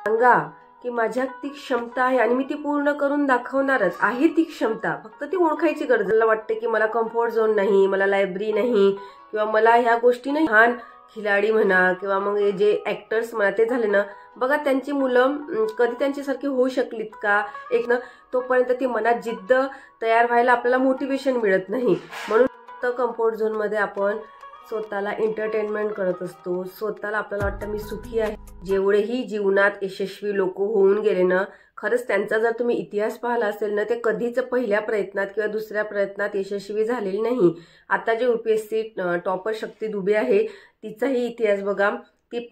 सांगा की माझ्यात ती क्षमता आहे आणि मी ती पूर्ण करून दाखवणारच आहे। ती क्षमता फक्त ती ओळखायची गरज आहे। मला वाटते की मला कम्फर्ट झोन नाही, मला लायब्ररी नाही किंवा मला ह्या गोष्टी नाही। लहान खिलाडी म्हणा किंवा मग जे ऍक्टर्स म्हणा ते झाले ना बघा, त्यांची मुलं कधी त्यांच्यासारखी होऊ शकलीत का एक ना, तोपर्यंत ती मनात जिद्द तयार व्हायला आपल्याला मोटिवेशन मिळत नाही। म्हणून फक्त कम्फर्ट झोन मध्ये आपण स्वतःला एंटरटेनमेंट करत असतो। स्वतःला आपल्याला वाटतं मी सुखी आहे। जेवढेही जीवनात यशस्वी लोक होऊन गेले ना, खरंच त्यांचा जर तुम्ही इतिहास पाहिला असेल ना, ते कधीच पहिल्या प्रयत्नात किंवा दुसऱ्या प्रयत्नात यशस्वी झालेले नाही। आता जे UPSC टॉपर शक्ती दुबे आहे तिचाही इतिहास बघा, ती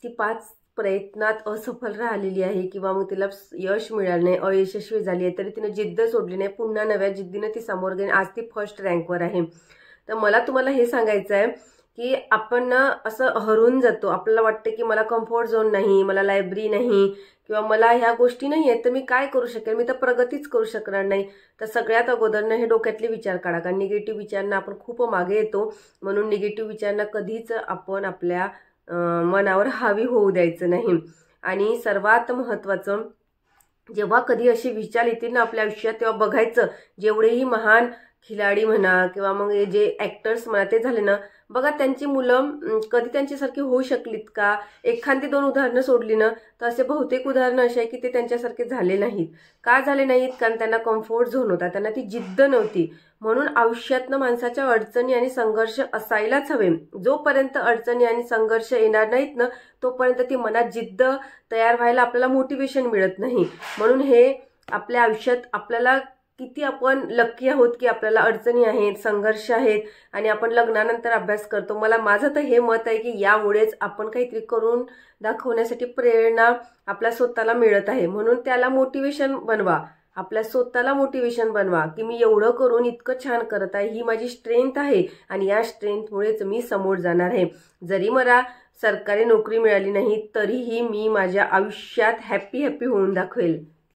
5 प्रयत्नात असफल राहिलेली आहे किंवा मग तिला यश मिळालं नाही, अयशस्वी झाली आहे, तरी तिने जिद्द सोडली नाही। पुन्हा नव्या जिद्दीने ती समोर गेली, आज ती फर्स्ट रँकवर आहे। तर मला तुम्हाला हे सांगायचं आहे की आपण असं हरून जातो। आपल्याला वाटतं की मला कम्फर्ट झोन नाही, मला लायब्ररी नाही किंवा मला ह्या गोष्टी नाही आहेत, तर मी काय करू शकेल, मी तर प्रगतीच करू शकणार नाही। तर सगळ्यात अगोदर हे डोक्यातले विचार काढा, कारण निगेटिव्ह विचारांना आपण खूप मागे येतो। म्हणून निगेटिव्ह विचारांना कधीच आपण आपल्या मनावर हावी होऊ द्यायचं नाही। आणि सर्वात महत्त्वाचं, जेव्हा कधी असे विचार येतील ना आपल्या आयुष्यात, तेव्हा बघायचं जेवढेही महान खिलाडी म्हणा किंवा मग जे ऍक्टर्स म्हणा ते झाले ना बघा, त्यांची मुलं कधी त्यांच्यासारखी होऊ शकलीत का? एखादी 2 उदाहरणं सोडली ना तर असे बहुतेक उदाहरणं असे आहे की ते त्यांच्यासारखे झाले नाहीत। का झाले नाहीत? कारण त्यांना कम्फर्ट झोन होता, त्यांना ती जिद्द नव्हती। म्हणून आयुष्यातनं माणसाच्या अडचणी आणि संघर्ष असायलाच हवे। जोपर्यंत अडचणी आणि संघर्ष येणार नाहीत ना, तोपर्यंत ती मनात जिद्द तयार व्हायला आपल्याला मोटिवेशन मिळत नाही। म्हणून हे आपल्या आयुष्यात आपल्याला किती आपण लकी आहोत की आपल्याला अडचणी आहेत, संघर्ष आहेत आणि आपण लग्नानंतर अभ्यास करतो। माझं तर हे मत आहे की यामुळेच आपण काहीतरी करून दाखवण्यासाठी प्रेरणा आपल्या स्वतःला मिळत आहे। म्हणून त्याला मोटिवेशन बनवा, आपल्या स्वतःला मोटिवेशन बनवा की मी एवढं करून इतकं छान करत आहे, ही माझी स्ट्रेंथ आहे आणि या स्ट्रेंथमुळेच मी समोर जाणार आहे। जरी मला सरकारी नोकरी मिळाली नाही तरीही मी माझ्या आयुष्यात हॅपी होऊन दाखवेल।